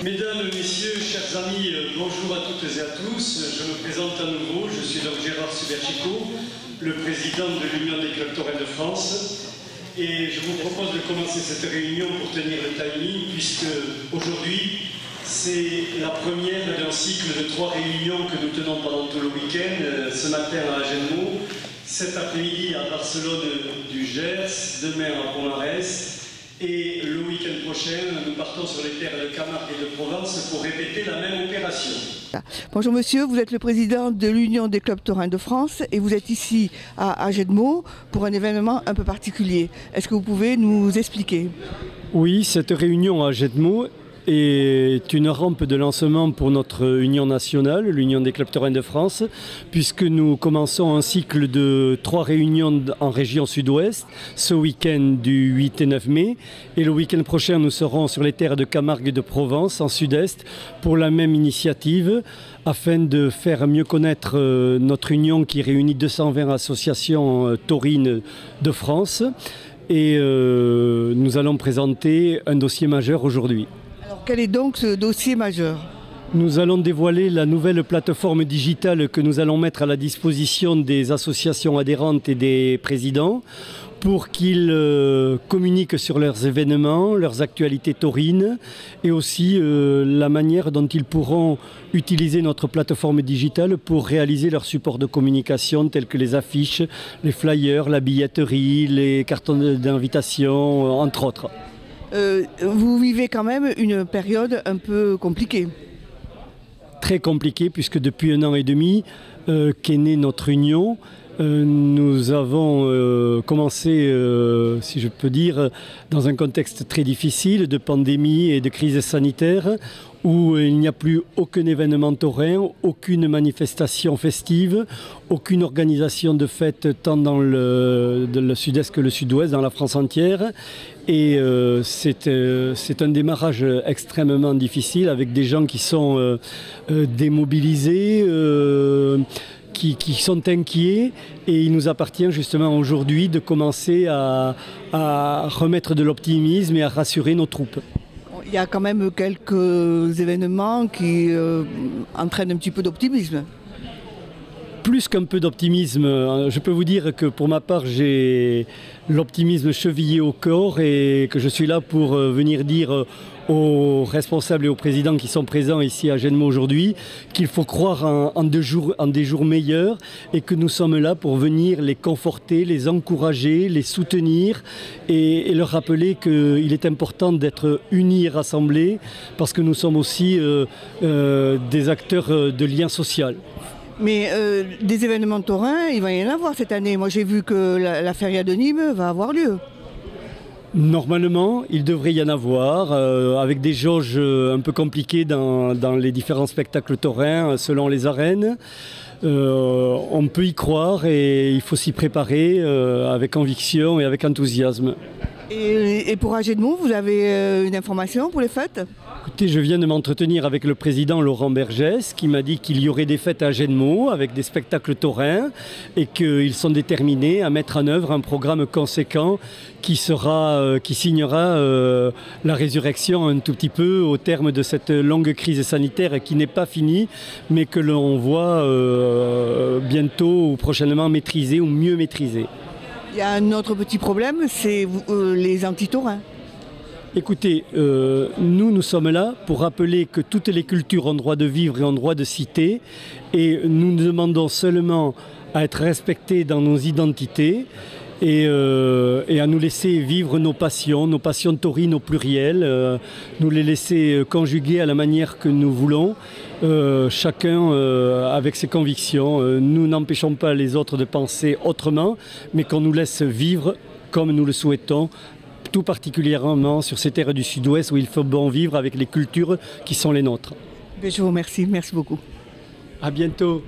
Mesdames, Messieurs, chers amis, bonjour à toutes et à tous. Je me présente à nouveau, je suis donc Gérard Suberchico, le président de l'Union des clubs taurins de France. Et je vous propose de commencer cette réunion pour tenir le timing, puisque aujourd'hui, c'est la première d'un cycle de 3 réunions que nous tenons pendant tout le week-end, ce matin à Agenmo, cet après-midi à Barcelone du Gers, demain à Pomarès. Et le week-end prochain, nous partons sur les terres de Camargue et de Provence pour répéter la même opération. Bonjour monsieur, vous êtes le président de l'Union des clubs taurins de France et vous êtes ici à Agenmo pour un événement un peu particulier. Est-ce que vous pouvez nous expliquer? Oui, cette réunion à Agenmo est une rampe de lancement pour notre union nationale, l'Union des clubs taurins de France, puisque nous commençons un cycle de 3 réunions en région sud-ouest, ce week-end du 8 et 9 mai, et le week-end prochain nous serons sur les terres de Camargue et de Provence, en sud-est, pour la même initiative, afin de faire mieux connaître notre union qui réunit 220 associations taurines de France, et nous allons présenter un dossier majeur aujourd'hui. Alors quel est donc ce dossier majeur? Nous allons dévoiler la nouvelle plateforme digitale que nous allons mettre à la disposition des associations adhérentes et des présidents pour qu'ils communiquent sur leurs événements, leurs actualités taurines et aussi la manière dont ils pourront utiliser notre plateforme digitale pour réaliser leurs supports de communication tels que les affiches, les flyers, la billetterie, les cartons d'invitation, entre autres. Vous vivez quand même une période un peu compliquée. Très compliquée puisque depuis 1 an et demi qu'est née notre union, nous avons commencé, si je peux dire, dans un contexte très difficile de pandémie et de crise sanitaire où il n'y a plus aucun événement taurin, aucune manifestation festive, aucune organisation de fête tant dans le sud-est que le sud-ouest, dans la France entière. Et c'est un démarrage extrêmement difficile avec des gens qui sont démobilisés, qui sont inquiets, et il nous appartient justement aujourd'hui de commencer à remettre de l'optimisme et à rassurer nos troupes. Il y a quand même quelques événements qui entraînent un petit peu d'optimisme. Plus qu'un peu d'optimisme, je peux vous dire que pour ma part j'ai l'optimisme chevillé au corps et que je suis là pour venir dire aux responsables et aux présidents qui sont présents ici à Agenmo aujourd'hui qu'il faut croire en des jours meilleurs et que nous sommes là pour venir les conforter, les encourager, les soutenir et leur rappeler qu'il est important d'être unis et rassemblés parce que nous sommes aussi des acteurs de lien social. Mais des événements taurins, il va y en avoir cette année. Moi j'ai vu que la feria de Nîmes va avoir lieu. Normalement, il devrait y en avoir, avec des jauges un peu compliquées dans les différents spectacles taurins selon les arènes. On peut y croire et il faut s'y préparer avec conviction et avec enthousiasme. Et pour Agenmo, vous avez une information pour les fêtes? Écoutez, je viens de m'entretenir avec le président Laurent Bergès qui m'a dit qu'il y aurait des fêtes à Agenmo avec des spectacles taurins et qu'ils sont déterminés à mettre en œuvre un programme conséquent qui signera la résurrection un tout petit peu au terme de cette longue crise sanitaire qui n'est pas finie mais que l'on voit bientôt ou prochainement maîtrisée ou mieux maîtrisée. Il y a un autre petit problème, c'est les anti-taurins. Écoutez, nous sommes là pour rappeler que toutes les cultures ont droit de vivre et ont droit de citer et nous demandons seulement à être respectés dans nos identités et à nous laisser vivre nos passions taurines au pluriel, nous les laisser conjuguer à la manière que nous voulons, chacun avec ses convictions. Nous n'empêchons pas les autres de penser autrement, mais qu'on nous laisse vivre comme nous le souhaitons, tout particulièrement sur ces terres du sud-ouest où il faut bon vivre avec les cultures qui sont les nôtres. Je vous remercie, merci beaucoup. À bientôt.